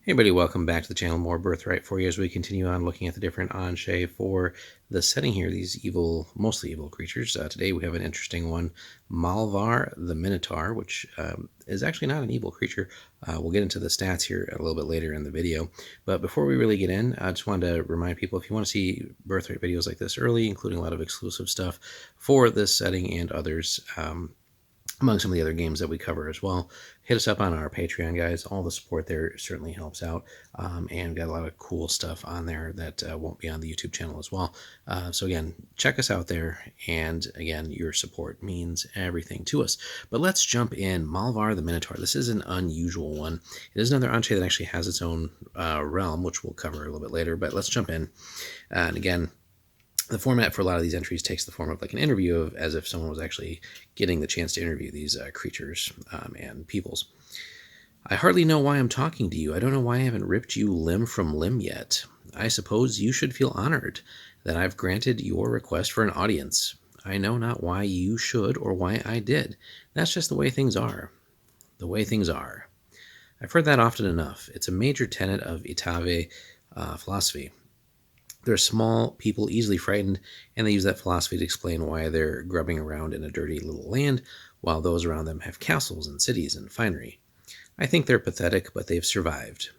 Hey everybody, welcome back to the channel. More Birthright for you as we continue on looking at the different Anshe for the setting here, these evil, mostly evil creatures. Today we have an interesting one, Maalvar the Minotaur, which is actually not an evil creature. We'll get into the stats here a little bit later in the video. But before we really get in, I just wanted to remind people, if you want to see Birthright videos like this early, including a lot of exclusive stuff for this setting and others, among some of the other games that we cover as well, hit us up on our Patreon, guys. All the support there certainly helps out, and we've got a lot of cool stuff on there that won't be on the YouTube channel as well. So again, check us out there, and again, your support means everything to us. But let's jump in. Maalvar the Minotaur. This is an unusual one. It is another Anshe that actually has its own realm, which we'll cover a little bit later, but let's jump in. And again, the format for a lot of these entries takes the form of like an interview, of as if someone was actually getting the chance to interview these creatures and peoples. I hardly know why I'm talking to you. I don't know why I haven't ripped you limb from limb yet. I suppose you should feel honored that I've granted your request for an audience. I know not why you should or why I did. That's just the way things are. The way things are. I've heard that often enough. It's a major tenet of Itave philosophy. They're small people, easily frightened, and they use that philosophy to explain why they're grubbing around in a dirty little land, while those around them have castles and cities and finery. I think they're pathetic, but they've survived.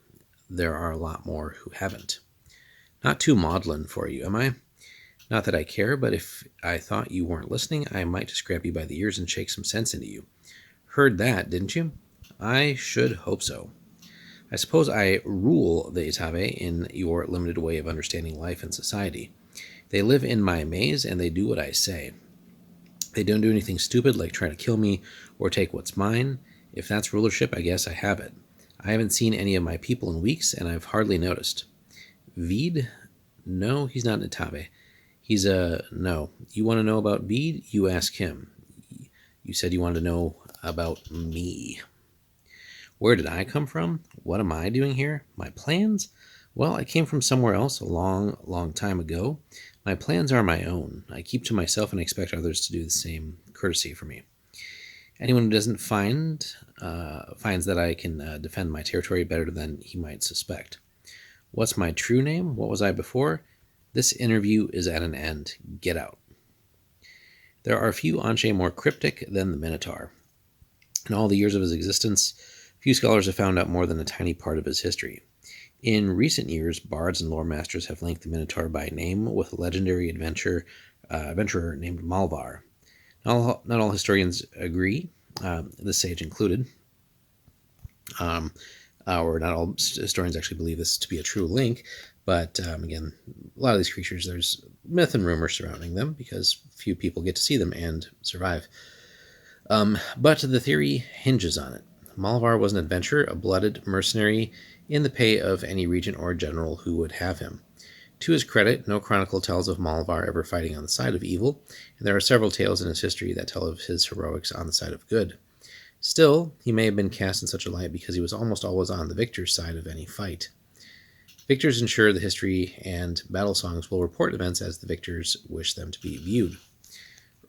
There are a lot more who haven't. Not too maudlin for you, am I? Not that I care, but if I thought you weren't listening, I might just grab you by the ears and shake some sense into you. Heard that, didn't you? I should hope so. I suppose I rule the Itave in your limited way of understanding life and society. They live in my maze, and they do what I say. They don't do anything stupid like try to kill me or take what's mine. If that's rulership, I guess I have it. I haven't seen any of my people in weeks, and I've hardly noticed. Veed? No, he's not an Itave. He's a... No. You want to know about Veed? You ask him. You said you wanted to know about me. Where did I come from? What am I doing here? My plans? Well, I came from somewhere else a long, long time ago. My plans are my own. I keep to myself and expect others to do the same courtesy for me. Anyone who doesn't finds that I can defend my territory better than he might suspect. What's my true name? What was I before? This interview is at an end. Get out. There are few Anshe more cryptic than the Minotaur. In all the years of his existence, few scholars have found out more than a tiny part of his history. In recent years, bards and lore masters have linked the Minotaur by name with a legendary adventurer named Maalvar. Not all historians agree, this sage included, or not all historians actually believe this to be a true link, but again, a lot of these creatures, there's myth and rumor surrounding them because few people get to see them and survive. But the theory hinges on it. Maalvar was an adventurer, a blooded mercenary in the pay of any regent or general who would have him. To his credit, no chronicle tells of Maalvar ever fighting on the side of evil, and there are several tales in his history that tell of his heroics on the side of good. Still, he may have been cast in such a light because he was almost always on the victor's side of any fight. Victors ensure the history and battle songs will report events as the victors wish them to be viewed.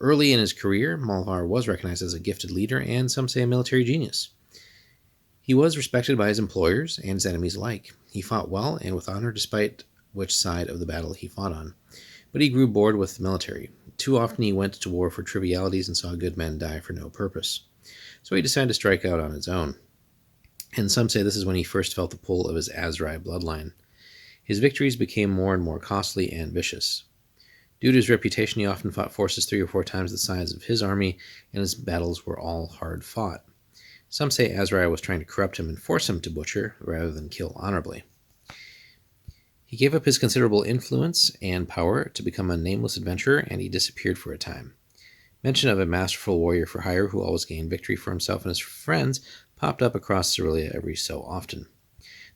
Early in his career, Maalvar was recognized as a gifted leader and some say a military genius. He was respected by his employers and his enemies alike. He fought well and with honor despite which side of the battle he fought on. But he grew bored with the military. Too often he went to war for trivialities and saw good men die for no purpose. So he decided to strike out on his own. And some say this is when he first felt the pull of his Azrai bloodline. His victories became more and more costly and vicious. Due to his reputation, he often fought forces 3 or 4 times the size of his army, and his battles were all hard fought. Some say Azrai was trying to corrupt him and force him to butcher rather than kill honorably. He gave up his considerable influence and power to become a nameless adventurer, and he disappeared for a time. Mention of a masterful warrior for hire who always gained victory for himself and his friends popped up across Cerealia every so often.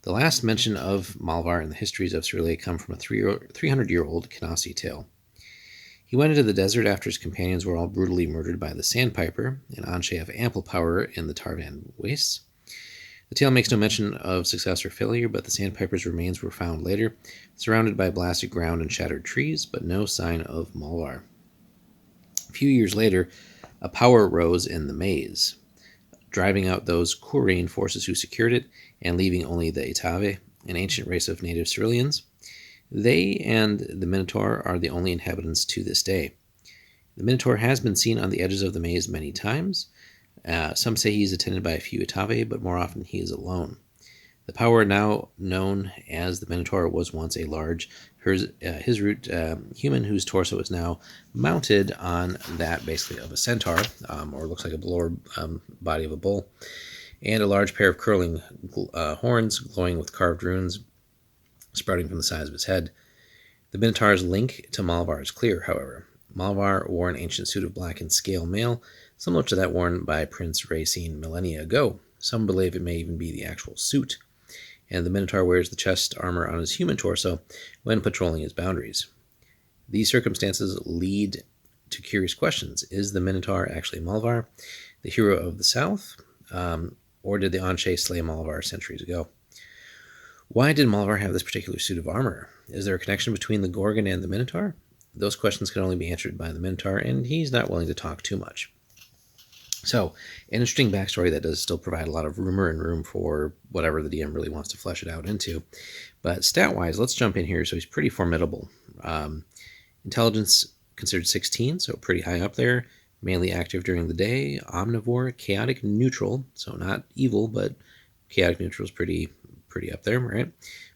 The last mention of Maalvar in the histories of Cerealia come from a 300-year-old Kanasi tale. He went into the desert after his companions were all brutally murdered by the Sandpiper, an Anshe of ample power in the Tarvan wastes. The tale makes no mention of success or failure, but the Sandpiper's remains were found later, surrounded by blasted ground and shattered trees, but no sign of Maalvar. A few years later, a power rose in the maze. driving out those Korean forces who secured it and leaving only the Itave, an ancient race of native Ceruleans. They and the Minotaur are the only inhabitants to this day. The Minotaur has been seen on the edges of the maze many times. Some say he is attended by a few Itave, but more often he is alone. The power now known as the Minotaur was once a large Hizrut human whose torso is now mounted on that basically of a centaur, or looks like a lower body of a bull, and a large pair of curling horns glowing with carved runes sprouting from the sides of his head. The Minotaur's link to Maalvar is clear, however. Maalvar wore an ancient suit of black and scale mail, similar to that worn by Prince Racine millennia ago. Some believe it may even be the actual suit. And the Minotaur wears the chest armor on his human torso when patrolling his boundaries. These circumstances lead to curious questions. Is the Minotaur actually Maalvar, the hero of the South, or did the Anshe slay Maalvar centuries ago? Why did Maalvar have this particular suit of armor? Is there a connection between the Gorgon and the Minotaur? Those questions can only be answered by the Minotaur, and he's not willing to talk too much. So, an interesting backstory that does still provide a lot of rumor and room for whatever the DM really wants to flesh it out into. But stat-wise, let's jump in here. So he's pretty formidable. Intelligence considered 16, so pretty high up there. Mainly active during the day. Omnivore, chaotic neutral, so not evil, but chaotic neutral is pretty up there, right?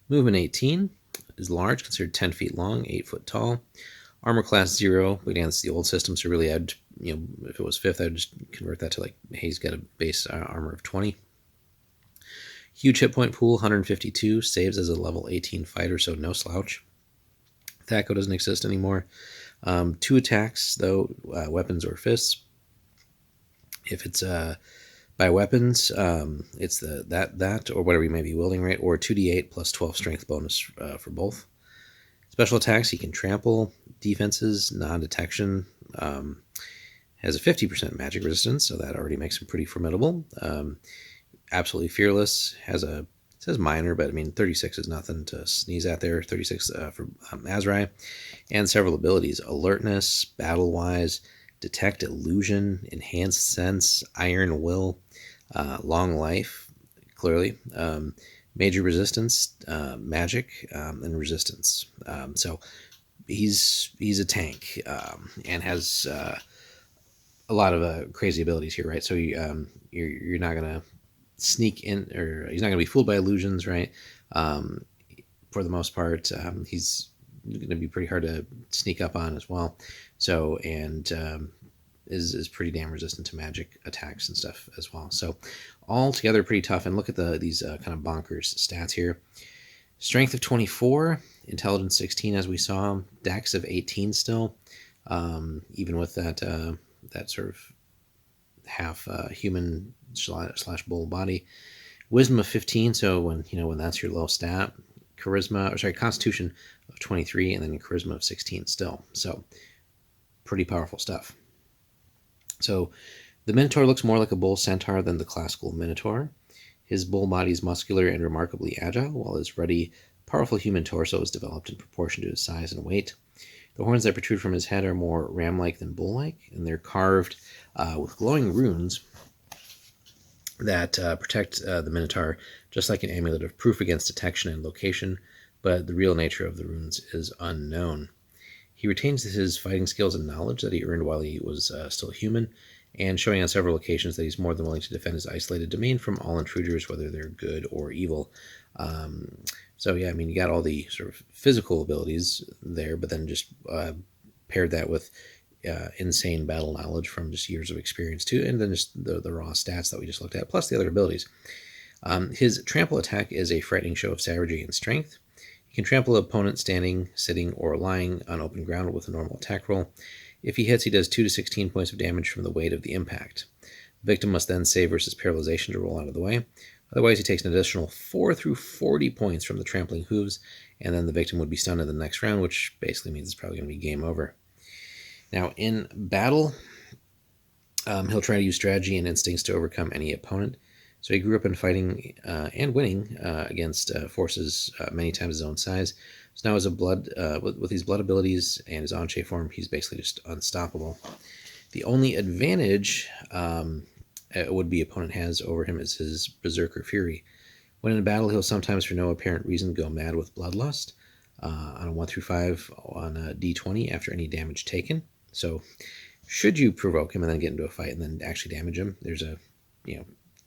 Movement 18 is large, considered 10 feet long, 8 foot tall. Armor class 0. Again, it's the old system, so really I'd, if it was 5th, I'd just convert that to like, hey, he's got a base armor of 20. Huge hit point pool, 152. Saves as a level 18 fighter, so no slouch. Thaco doesn't exist anymore. 2 attacks, though, weapons or fists. If it's by weapons, it's that or whatever you may be wielding, right? Or 2d8 plus 12 strength bonus for both. Special attacks, he can trample. Defenses, non-detection, has a 50% magic resistance, so that already makes him pretty formidable. Absolutely fearless, it says minor, but I mean 36 is nothing to sneeze at there. 36 for Azrai, and several abilities: alertness, battle-wise, detect illusion, enhanced sense, iron will, long life, clearly. Major resistance, magic, and resistance. So he's a tank, and has a lot of crazy abilities here, right? So you're not gonna sneak in, or he's not gonna be fooled by illusions, right? For the most part, he's gonna be pretty hard to sneak up on as well. So is pretty damn resistant to magic attacks and stuff as well. So all together pretty tough. And look at these kind of bonkers stats here. Strength of 24, intelligence 16 as we saw, dex of 18 still, even with that sort of half human / bull body. Wisdom of 15, so when that's your low stat. Constitution of 23, and then charisma of 16 still. So pretty powerful stuff. So the Minotaur looks more like a bull centaur than the classical Minotaur. His bull body is muscular and remarkably agile, while his ruddy, powerful human torso is developed in proportion to his size and weight. The horns that protrude from his head are more ram-like than bull-like, and they're carved with glowing runes that protect the Minotaur, just like an amulet of proof against detection and location, but the real nature of the runes is unknown. He retains his fighting skills and knowledge that he earned while he was still human, and showing on several occasions that he's more than willing to defend his isolated domain from all intruders, whether they're good or evil. So yeah, I mean, you got all the sort of physical abilities there, but then just paired that with insane battle knowledge from just years of experience too, and then just the raw stats that we just looked at, plus the other abilities. His trample attack is a frightening show of savagery and strength. He can trample an opponent standing, sitting, or lying on open ground with a normal attack roll. If he hits, he does 2 to 16 points of damage from the weight of the impact. The victim must then save versus paralyzation to roll out of the way. Otherwise, he takes an additional 4 through 40 points from the trampling hooves, and then the victim would be stunned in the next round, which basically means it's probably going to be game over. Now, in battle, he'll try to use strategy and instincts to overcome any opponent. So he grew up in fighting and winning against forces many times his own size. So now as a with these blood abilities and his Anshe form, he's basically just unstoppable. The only advantage would-be opponent has over him is his Berserker Fury. When in a battle, he'll sometimes, for no apparent reason, go mad with Bloodlust on a 1 through 5 on a d20 after any damage taken. So, should you provoke him and then get into a fight and then actually damage him, there's a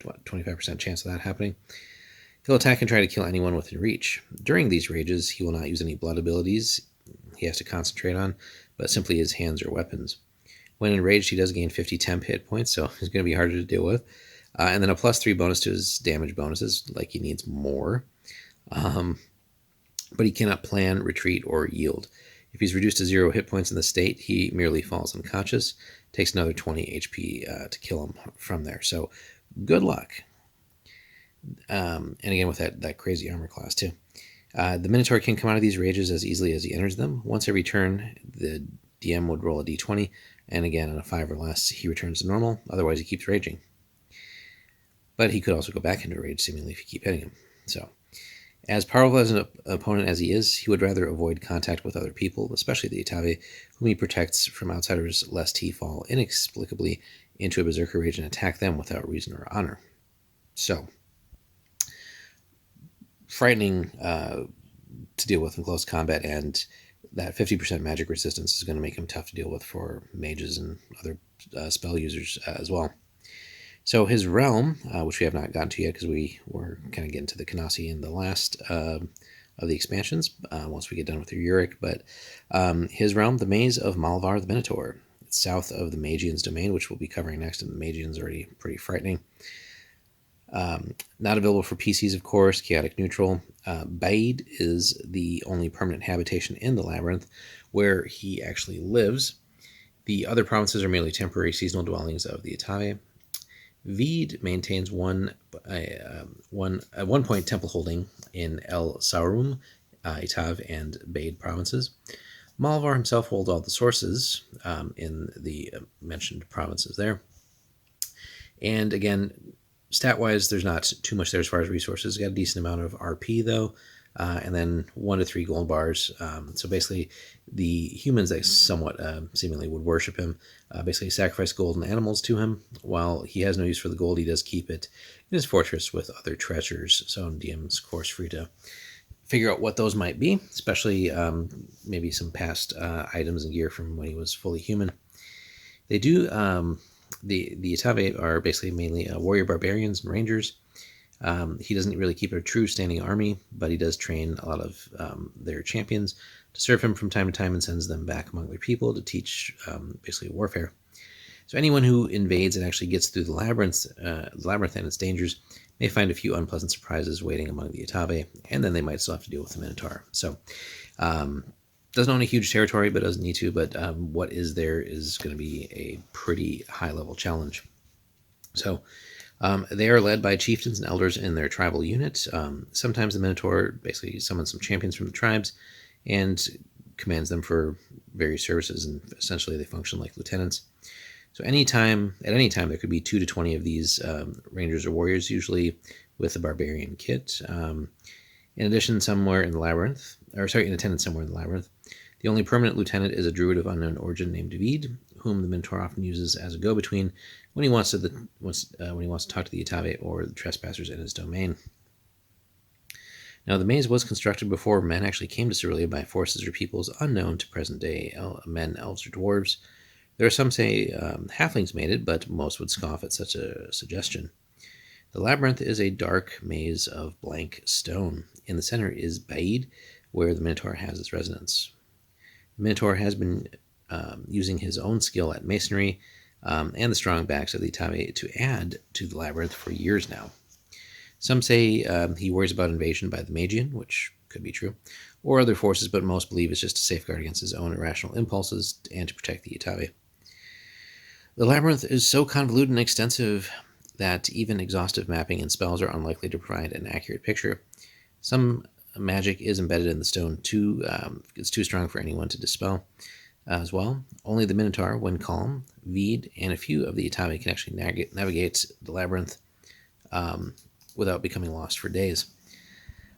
25% chance of that happening. He'll attack and try to kill anyone within reach. During these rages, he will not use any blood abilities he has to concentrate on, but simply his hands or weapons. When enraged, he does gain 50 temp hit points, so he's going to be harder to deal with. And then a +3 bonus to his damage bonuses, like he needs more. But he cannot plan, retreat, or yield. If he's reduced to 0 hit points in the state, he merely falls unconscious. Takes another 20 HP to kill him from there. So good luck. And again, with that crazy armor class too. The Minotaur can come out of these rages as easily as he enters them. Once every turn, the DM would roll a d20, and again, on a 5 or less, he returns to normal. Otherwise, he keeps raging. But he could also go back into rage, seemingly, if you keep hitting him. So, as powerful as an opponent as he is, he would rather avoid contact with other people, especially the Itave, whom he protects from outsiders, lest he fall inexplicably into a Berserker rage and attack them without reason or honor. So, frightening to deal with in close combat, and that 50% magic resistance is going to make him tough to deal with for mages and other spell users as well. So his realm, which we have not gotten to yet because we were kind of getting to the Kanasi in the last of the expansions once we get done with the Uric, but his realm, the Maze of Maalvar the Minotaur. It's south of the Magian's domain, which we'll be covering next, and the Magian's already pretty frightening. Not available for PCs, of course, chaotic neutral. Baid is the only permanent habitation in the labyrinth where he actually lives. The other provinces are merely temporary seasonal dwellings of the Itave. Veed maintains one point temple holding in El Saurum, Itav, and Baid provinces. Maalvar himself holds all the sources in the mentioned provinces there. And again, stat-wise, there's not too much there as far as resources. Got a decent amount of RP, though, and then 1 to 3 gold bars. So basically, the humans that somewhat seemingly would worship him basically sacrifice gold and animals to him. While he has no use for the gold, he does keep it in his fortress with other treasures. So DM's, of course, free to figure out what those might be, especially maybe some past items and gear from when he was fully human. They do... The Itave are basically mainly warrior barbarians and rangers. He doesn't really keep a true standing army, but he does train a lot of their champions to serve him from time to time and sends them back among their people to teach basically warfare. So anyone who invades and actually gets through the labyrinth and its dangers may find a few unpleasant surprises waiting among the Itave, and then they might still have to deal with the Minotaur. So doesn't own a huge territory, but doesn't need to. But what is there is going to be a pretty high-level challenge. So they are led by chieftains and elders in their tribal unit. Sometimes the Minotaur basically summons some champions from the tribes and commands them for various services, and essentially they function like lieutenants. So at any time, there could be 2 to 20 of these rangers or warriors, usually with a barbarian kit. In attendance somewhere in the labyrinth. The only permanent lieutenant is a druid of unknown origin named Veed, whom the Minotaur often uses as a go-between when he wants to talk to the Itave or the trespassers in his domain. Now, the maze was constructed before men actually came to Cerealia by forces or peoples unknown to present-day men, elves, or dwarves. There are some say halflings made it, but most would scoff at such a suggestion. The labyrinth is a dark maze of blank stone. In the center is Baid, where the Minotaur has its residence. The Minotaur has been using his own skill at masonry and the strong backs of the Itave to add to the labyrinth for years now. Some say he worries about invasion by the Magian, which could be true, or other forces, but most believe it's just to safeguard against his own irrational impulses and to protect the Itave. The labyrinth is so convoluted and extensive that even exhaustive mapping and spells are unlikely to provide an accurate picture. Some magic is embedded in the stone it's too strong for anyone to dispel as well. Only the Minotaur, when calm, Veed, and a few of the Itave can actually navigate the labyrinth without becoming lost for days.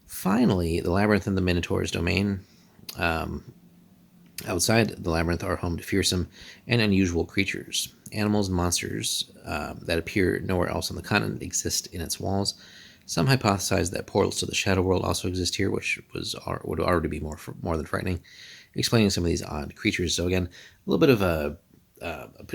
Finally, the labyrinth and the Minotaur's domain outside the labyrinth are home to fearsome and unusual creatures. animals and monsters that appear nowhere else on the continent exist in its walls. Some hypothesize that portals to the Shadow World also exist here, which would already be more than frightening, explaining some of these odd creatures. So again, a little bit of a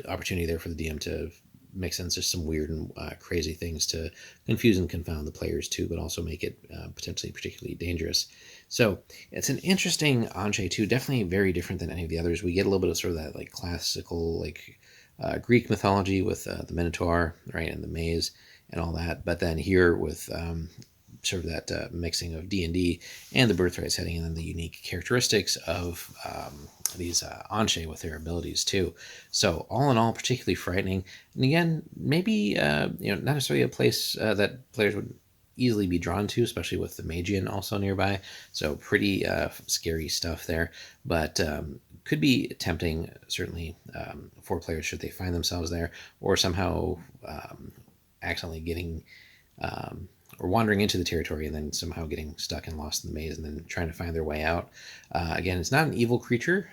opportunity there for the DM to mix in just some weird and crazy things to confuse and confound the players too, but also make it potentially particularly dangerous. So it's an interesting Anche too, definitely very different than any of the others. We get a little bit of sort of that like classical like Greek mythology with the Minotaur, right, and the maze and all that, but then here with sort of that mixing of D&D and the Birthright setting, and then the unique characteristics of these Anche with their abilities too. So all in all, particularly frightening. And again, maybe not necessarily a place that players would easily be drawn to, especially with the Magian also nearby. So pretty scary stuff there, but could be tempting certainly for players should they find themselves there, or somehow accidentally getting or wandering into the territory and then somehow getting stuck and lost in the maze and then trying to find their way out. Again, it's not an evil creature,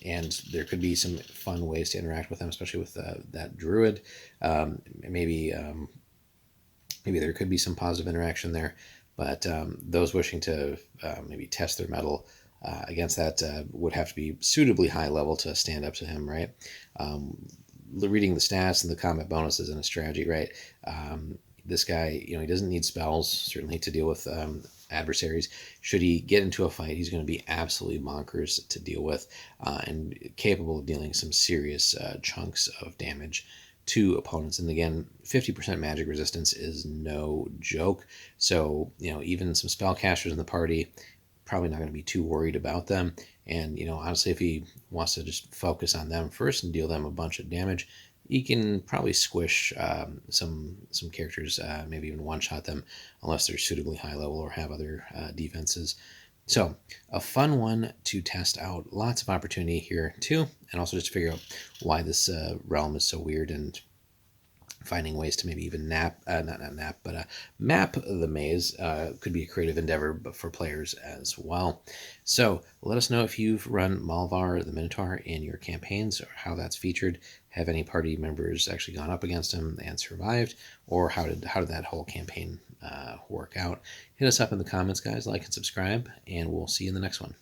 and there could be some fun ways to interact with them, especially with that druid. Maybe there could be some positive interaction there, but those wishing to maybe test their mettle against that would have to be suitably high level to stand up to him, right? Reading the stats and the combat bonuses and a strategy, right? This guy, he doesn't need spells, certainly, to deal with adversaries. Should he get into a fight, he's going to be absolutely bonkers to deal with and capable of dealing some serious chunks of damage to opponents. And again, 50% magic resistance is no joke. So, even some spellcasters in the party, probably not going to be too worried about them. And, honestly, if he wants to just focus on them first and deal them a bunch of damage, you can probably squish some characters, maybe even one-shot them, unless they're suitably high level or have other defenses. So a fun one to test out. Lots of opportunity here too, and also just to figure out why this realm is so weird and finding ways to maybe even map the maze could be a creative endeavor for players as well. So let us know if you've run Maalvar the Minotaur in your campaigns, or how that's featured. Have any party members actually gone up against him and survived, or how did that whole campaign work out? Hit us up in the comments, guys. Like and subscribe, and we'll see you in the next one.